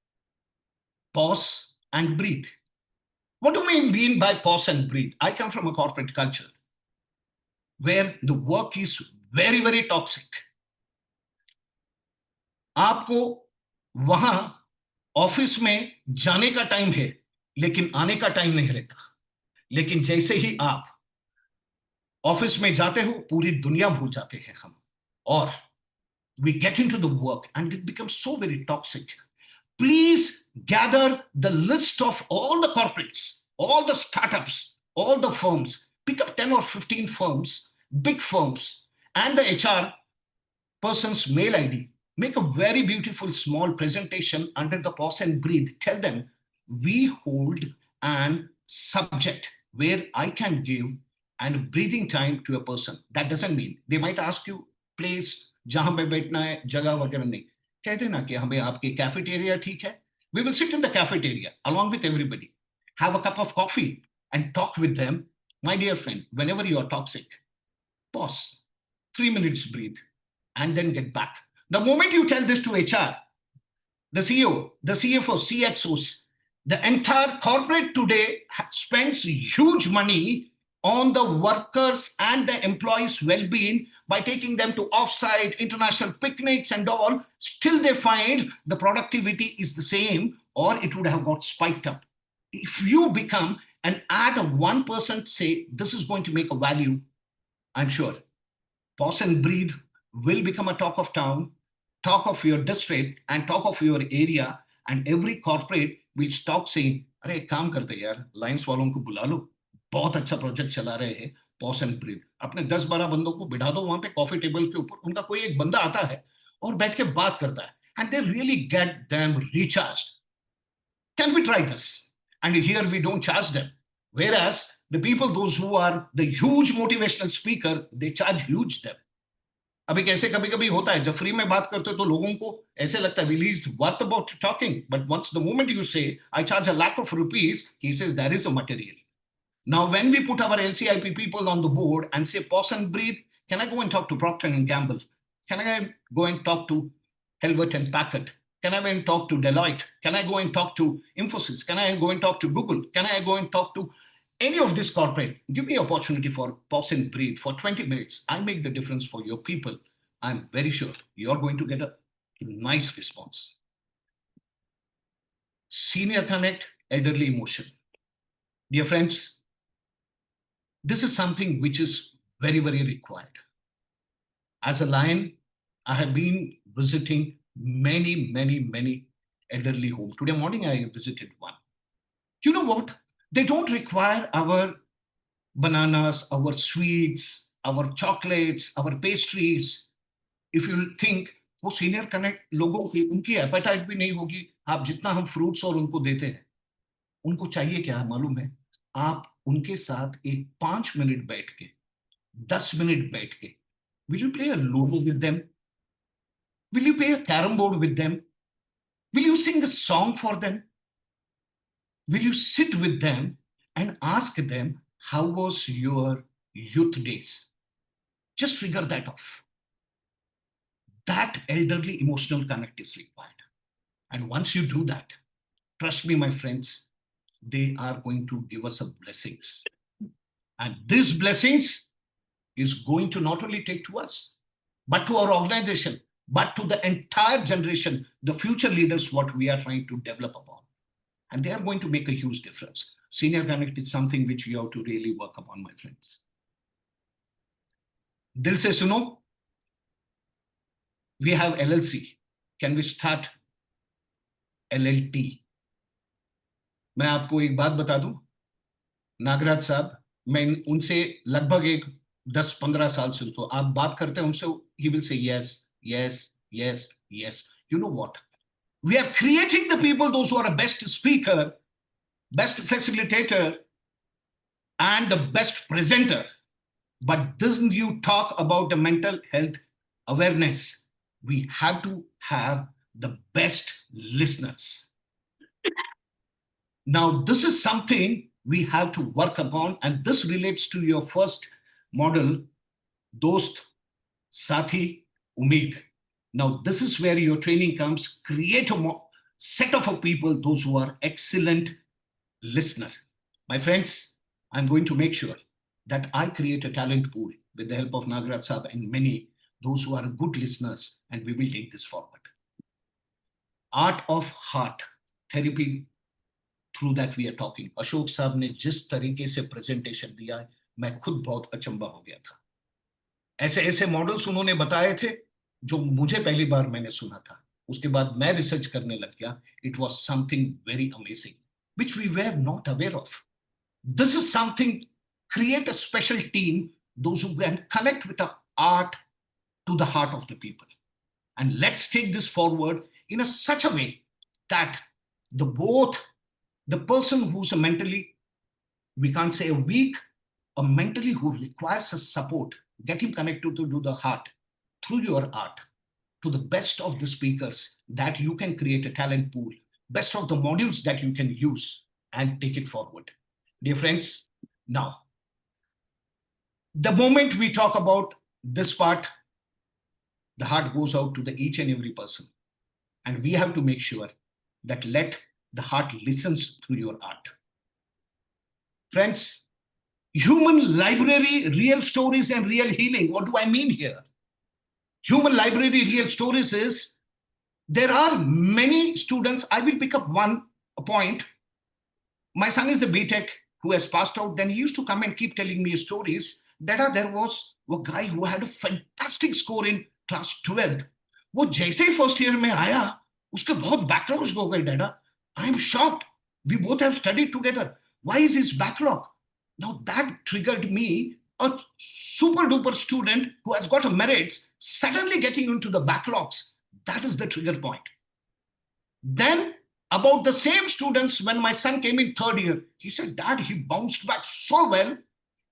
pause and breathe. What do we mean by pause and breathe? I come from a corporate culture where the work is very, very toxic. आपको वहां office में जाने का time है, लेकिन आने का time नहीं रहता. लेकिन जैसे ही आप ऑफिस में जाते हो, पूरी दुनिया भूल जाते हैं हम. और we get into the work and it becomes so very toxic. Please gather the list of all the corporates, all the startups, all the firms. Pick up 10 or 15 firms, big firms, and the HR person's mail ID. Make a very beautiful small presentation under the pause and breathe. Tell them we hold an subject where I can give and breathing time to a person. That doesn't mean they might ask you place जहां पे बैठना है, जगह वगैरह नहीं. कह देना कि हमें आपके कैफेटेरिया ठीक है. We will sit in the cafeteria along with everybody, have a cup of coffee and talk with them. My dear friend, whenever you are toxic, pause, 3 minutes, breathe, and then get back. The moment you tell this to HR, the CEO, the CFO, CXOs, the entire corporate today spends huge money on the workers and the employees' well-being by taking them to offsite international picnics and all. Still they find the productivity is the same, or it would have got spiked up. If you become and add a 1% say this is going to make a value, I'm sure pause and breathe will become a talk of town, talk of your district and talk of your area, and every corporate will stop saying, अरे एक काम करते यार, lines वालों को बुला लो, बहुत अच्छा प्रोजेक्ट चला रहे हैं, पॉज एंड ब्रीथ. अपने 10-12 बंदों को बिठा दो वहां पे कॉफी टेबल के ऊपर, उनका कोई एक बंदा आता है और बैठ के बात करता है, and they really get them recharged. Can we try this? And here we don't charge them. Whereas the people, those who are the huge motivational speaker, they charge huge them. अभी कैसे कभी कभी होता है, जब फ्री में बात करते हो तो लोगों को ऐसे लगता है well, he's worth about talking, but once the moment you say I charge a lakh of rupees, he says there is a material. Now, when we put our LCIP people on the board and say, pause and breathe, can I go and talk to Procter & Gamble? Can I go and talk to Helvet and Packard? Can I go and talk to Deloitte? Can I go and talk to Infosys? Can I go and talk to Google? Can I go and talk to any of this corporate? Give me opportunity for pause and breathe for 20 minutes. I make the difference for your people. I'm very sure you're going to get a nice response. Senior Connect, Elderly Emotion. Dear friends, this is something which is very, very required. As a lion, I have been visiting many elderly homes. Today morning, I visited one. You know what? They don't require our bananas, our sweets, our chocolates, our pastries. If you think, वो senior connect लोगों की उनकी apatite भी नहीं होगी, आप जितना हम फ्रूट्स और उनको देते हैं, उनको चाहिए क्या मालूम है? आप उनके साथ एक 5 मिनट बैठ के, 10 मिनट बैठ के, will you play a ludo with them? Will you play a carom board with them? Will you sing a song for them? Will you sit with them and ask them, how was your youth days? Just figure that off. That elderly emotional connect is required. And once you do that, trust me, my friends, they are going to give us some blessings. And these blessings is going to not only take to us, but to our organization, but to the entire generation, the future leaders, what we are trying to develop upon. And they are going to make a huge difference. Senior Connect is something which we have to really work upon, my friends. Dil se suno, we have LLC. Can we start LLT? मैं आपको एक बात बता दूं, नागराज साहब, मैं उनसे लगभग एक 10-15 साल से तो आप बात करते हैं उनसे, he will say yes, yes, yes, yes. You know what? We are creating the people, those who are a best speaker, best facilitator, and the best presenter. But doesn't you talk about the mental health awareness? We have to have the best listeners. Now, this is something we have to work upon, and this relates to your first model, Dost, Sathi, Umeed. Now, this is where your training comes. Create a set of people, those who are excellent listeners. My friends, I'm going to make sure that I create a talent pool with the help of nagaRAJU Sahab and many, those who are good listeners, and we will take this forward. Art of heart therapy, through that we are talking. Ashok Sahab ने जिस तरीके से presentation दिया है, मैं खुद बहुत अचंबा हो गया था. ऐसे मॉडल्स उन्होंने बताए थे जो मुझे पहली बार मैंने सुना था. उसके बाद मैं रिसर्च करने लग गया. It was something very amazing, which we were not aware of. This is something, create a special team, those who can connect with the art to the heart of the people. And let's take this forward in such a way that the person who's a mentally, we can't say a weak, or mentally who requires a support, get him connected to the heart through your art, to the best of the speakers, that you can create a talent pool, best of the modules that you can use and take it forward. Dear friends, now, the moment we talk about this part, the heart goes out to each and every person. And we have to make sure that let the heart listens through your art. Friends, human library, real stories and real healing. What do I mean here? Human library, real stories is, there are many students. I will pick up one point. My son is a BTech who has passed out. Then he used to come and keep telling me stories. Dada, there was a guy who had a fantastic score in class 12th. वो जैसे ही first year में आया, उसके बहुत backlogs हो गए. डैडा, I am shocked. We both have studied together. Why is his backlog? Now that triggered me, a super duper student who has got a merits, suddenly getting into the backlogs. That is the trigger point. Then about the same students, when my son came in third year, he said, Dad, he bounced back so well.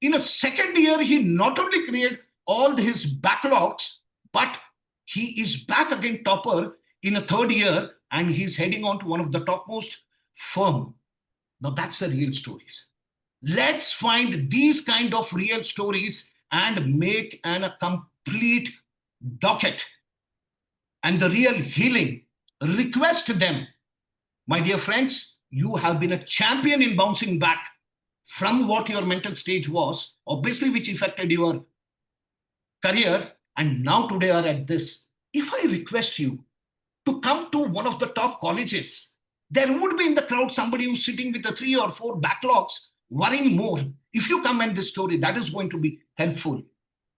In a second year, he not only cleared all his backlogs, but he is back again topper in a third year, and he's heading on to one of the topmost firm. Now that's the real stories. Let's find these kind of real stories and make a complete docket. And the real healing, request them. My dear friends, you have been a champion in bouncing back from what your mental stage was, obviously which affected your career. and now today are at this. If I request you to come to one of the top colleges, there would be in the crowd somebody who's sitting with the 3 or 4 backlogs, worrying more. If you come and this story, that is going to be helpful.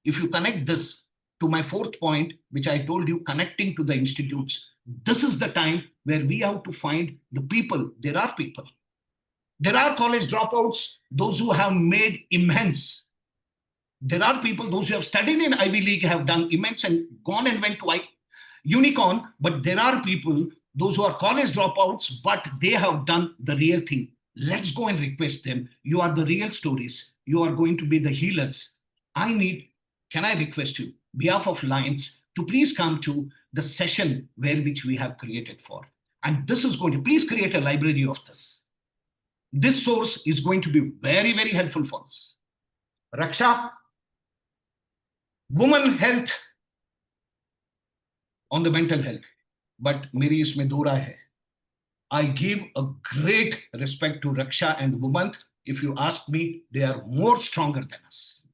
If you connect this to my 4th point, which I told you, connecting to the institutes, this is the time where we have to find the people. There are people. There are college dropouts, those who have made immense. There are people, those who have studied in Ivy League have done immense and gone and went to unicorn. But there are people, those who are college dropouts, but they have done the real thing. Let's go and request them. You are the real stories. You are going to be the healers. Can I request you, behalf of Lions, to please come to the session which we have created for. And this is going to, please create a library of this. This source is going to be very, very helpful for us. Raksha, woman health on the mental health. But meri isme do raha hai. I give a great respect to Raksha and woman. If you ask me, they are more stronger than us.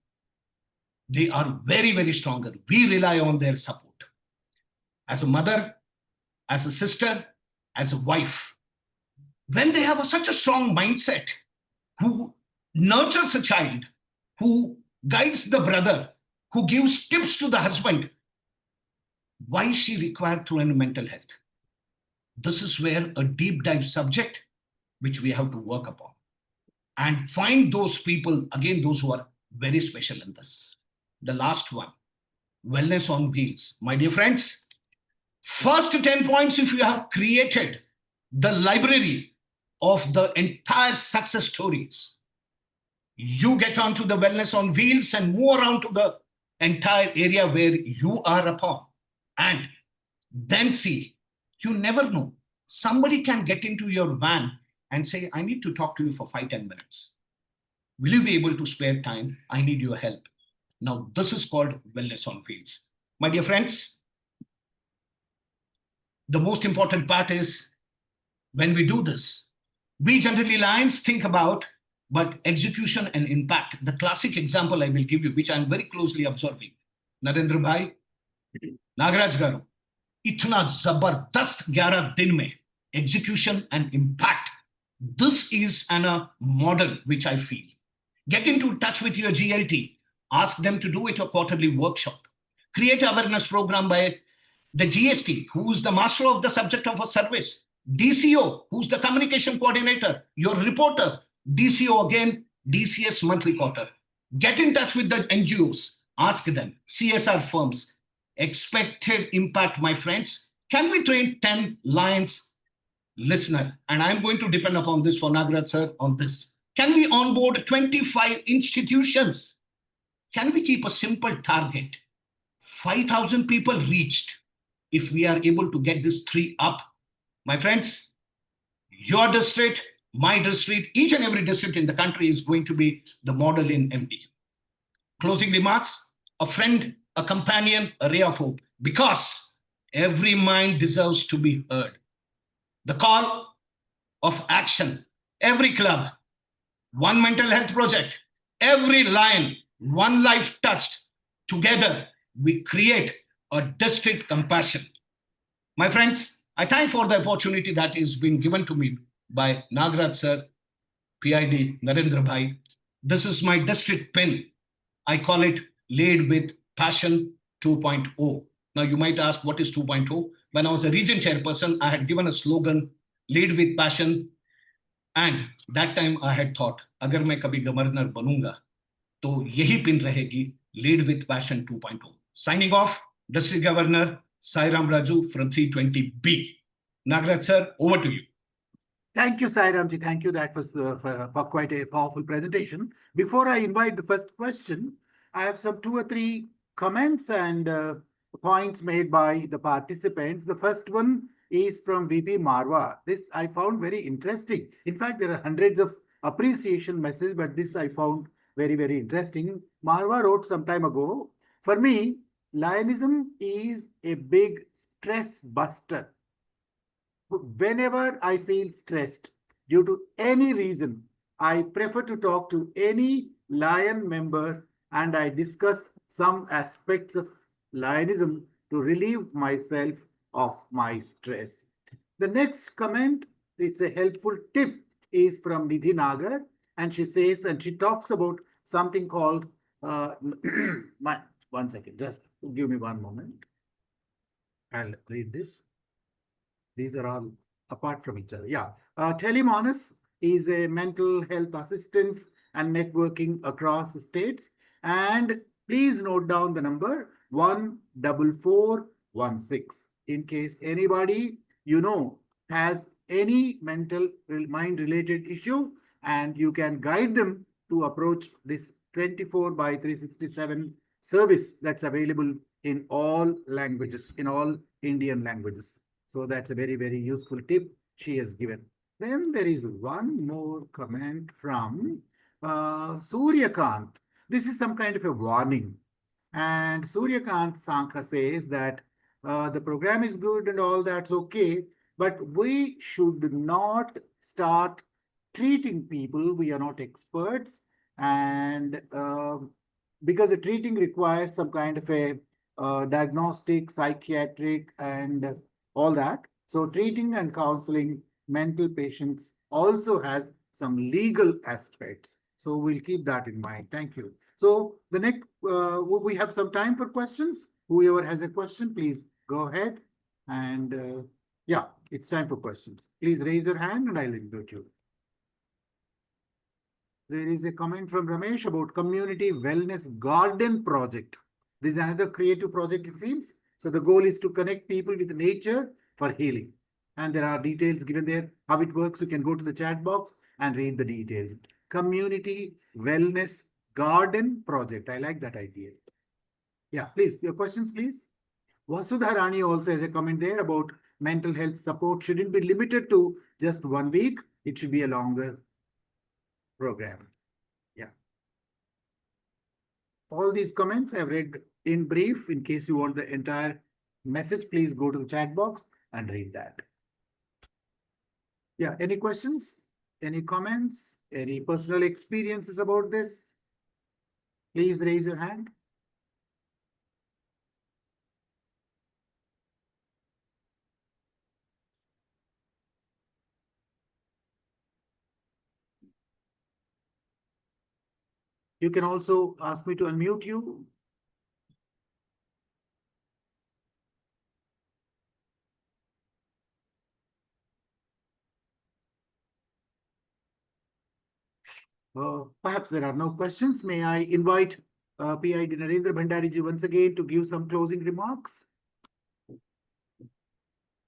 They are very, very stronger. We rely on their support. As a mother, as a sister, as a wife. When they have such a strong mindset, who nurtures a child, who guides the brother, who gives tips to the husband, why is she required to run mental health? This is where a deep dive subject, which we have to work upon. And find those people, again, those who are very special in this. The last one, wellness on wheels. My dear friends, first 10 points, if you have created the library of the entire success stories, you get onto the wellness on wheels and move around to the entire area where you are upon. And then see, you never know. Somebody can get into your van and say, I need to talk to you for 5-10 minutes. Will you be able to spare time? I need your help. Now, this is called wellness on wheels. My dear friends, the most important part is when we do this, we generally Lions think about, but execution and impact. The classic example I will give you, which I'm very closely observing. Narendra Bhai, nagaRAJU garu, itna zabardast 11 din mein, execution and impact. This is a model which I feel. Get into touch with your GLT. Ask them to do it a quarterly workshop. Create awareness program by the GST, who's the master of the subject of a service. DCO, who's the communication coordinator. Your reporter. DCO again, DCS monthly quarter. Get in touch with the NGOs. Ask them. CSR firms. Expected impact, my friends. Can we train 10 Lions listener? And I'm going to depend upon this for nagaRAJU sir on this. Can we onboard 25 institutions? Can we keep a simple target? 5,000 people reached. If we are able to get this 3 up, my friends, your district, my district, each and every district in the country is going to be the model in MD. Closing remarks, a friend, a companion, a ray of hope, because every mind deserves to be heard. The call of action, every club, one mental health project, every Lion, one life touched. Together, we create a district compassion. My friends, I thank for the opportunity that is being given to me by nagaRAJU sir, PID, Narendra Bhai. This is my district pin. I call it Lead with Passion 2.0. Now you might ask, what is 2.0? When I was a region chairperson, I had given a slogan, Lead with Passion. And that time I had thought, agar main kabhi governor banunga, to yehi pin rahegi, Lead with Passion 2.0. Signing off, District Governor Sairam Raju from 320B. nagaRAJU sir, over to you.
Thank you, Sairamji. Thank you. That was for quite a powerful presentation. Before I invite the first question, I have some 2 or 3 comments and points made by the participants. The first one is from VP Marwa. This I found very interesting. In fact, there are hundreds of appreciation messages, but this I found very, very interesting. Marwa wrote some time ago, for me, Lionism is a big stress buster. Whenever I feel stressed due to any reason, I prefer to talk to any Lion member and I discuss some aspects of lionism to relieve myself of my stress. The next comment, it's a helpful tip, is from Nidhi Nagar, and she says, and she talks about something called, one second, just give me one moment. I'll read this. These are all apart from each other. Yeah. Telemonas is a mental health assistance and networking across states. And please note down the number 14416 in case anybody you know has any mental mind related issue, and you can guide them to approach this 24/367 service that's available in all languages, in all Indian languages. So that's a very, very useful tip she has given. Then there is one more comment from Suryakant. This is some kind of a warning. And Suryakant Sankha says that the program is good and all that's okay, but we should not start treating people. We are not experts. And because the treating requires some kind of a diagnostic, psychiatric, and all that. So treating and counseling mental patients also has some legal aspects. So we'll keep that in mind. Thank you. So the next, we have some time for questions. Whoever has a question, please go ahead. And yeah, it's time for questions. Please raise your hand and I'll invite you. There is a comment from Ramesh about community wellness garden project. This is another creative project, it seems. So the goal is to connect people with nature for healing. And there are details given there. How it works, you can go to the chat box and read the details. Community wellness garden project. I like that idea. Yeah, please, your questions, please. Vasudha Rani also has a comment there about mental health support shouldn't be limited to just 1 week. It should be a longer program. Yeah. All these comments I've read in brief. In case you want the entire message, please go to the chat box and read that. Yeah, any questions? Any comments? Any personal experiences about this? Please raise your hand. You can also ask me to unmute you. Perhaps there are no questions. May I invite PID Narendra Bhandari once again to give some closing remarks?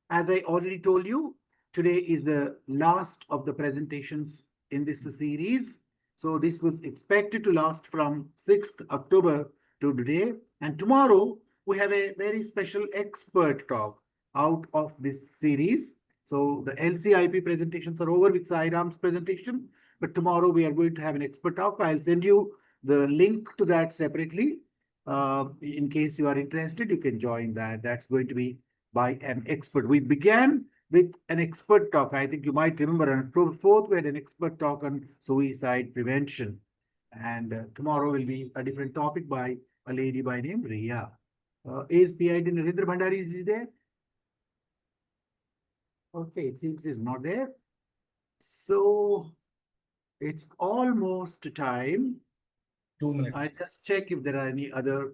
As I already told you, today is the last of the presentations in this series. So this was expected to last from 6th October to today. And tomorrow we have a very special expert talk out of this series. So the LCIP presentations are over with Sairam's presentation. But tomorrow we are going to have an expert talk. I'll send you the link to that separately. In case you are interested, you can join that. That's going to be by an expert. We began with an expert talk. I think you might remember on October 4th, we had an expert talk on suicide prevention. And tomorrow will be a different topic by a lady by name Riya. Is PID Narendra Bhandari, is he there? Okay, it seems he's not there. So it's almost time.
2 minutes.
I just check if there are any other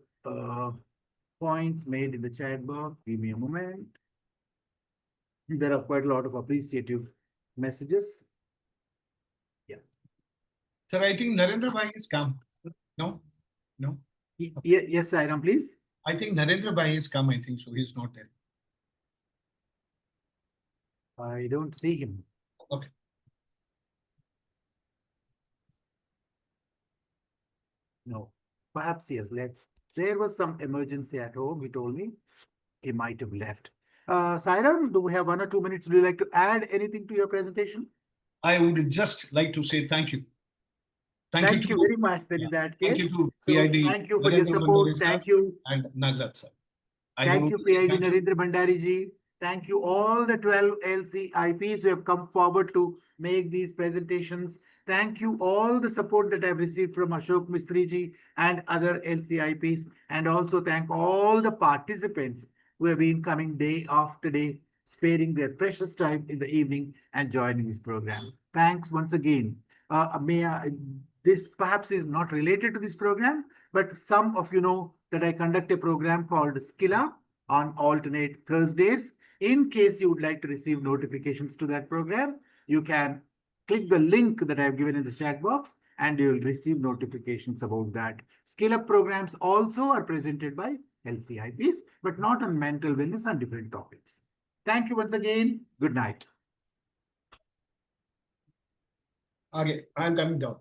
points made in the chat box. Give me a moment. There are quite a lot of appreciative messages. Yeah.
Sir, I think Narendra Bhai has come. No? No?
Yes, Sairam, please.
I think Narendra Bhai has come, I think so. He's not there.
I don't see him.
Okay.
No. Perhaps he has left. There was some emergency at home, he told me. He might have left. Sairam, do we have 1 or 2 minutes? Do you like to add anything to your presentation?
I would just like to say thank you.
Thank you very much then in that case.
Thank you to
So
PID.
thank you for your support. Thank you.
And nagaRAJU sir.
Thank you, PID Narendra Bhandari ji. Thank you all the 12 LCIPs who have come forward to make these presentations. Thank you all the support that I've received from Ashok Mistriji and other LCIPs, and also thank all the participants who have been coming day after day, sparing their precious time in the evening and joining this program. Thanks once again. This perhaps is not related to this program, but some of you know that I conduct a program called Skilla on alternate Thursdays. In case you would like to receive notifications to that program, you can click the link that I have given in the chat box and you will receive notifications about that. Skill Up programs also are presented by LCIPs, but not on mental wellness and different topics. Thank you once again. Good night.
Okay, I'm coming down.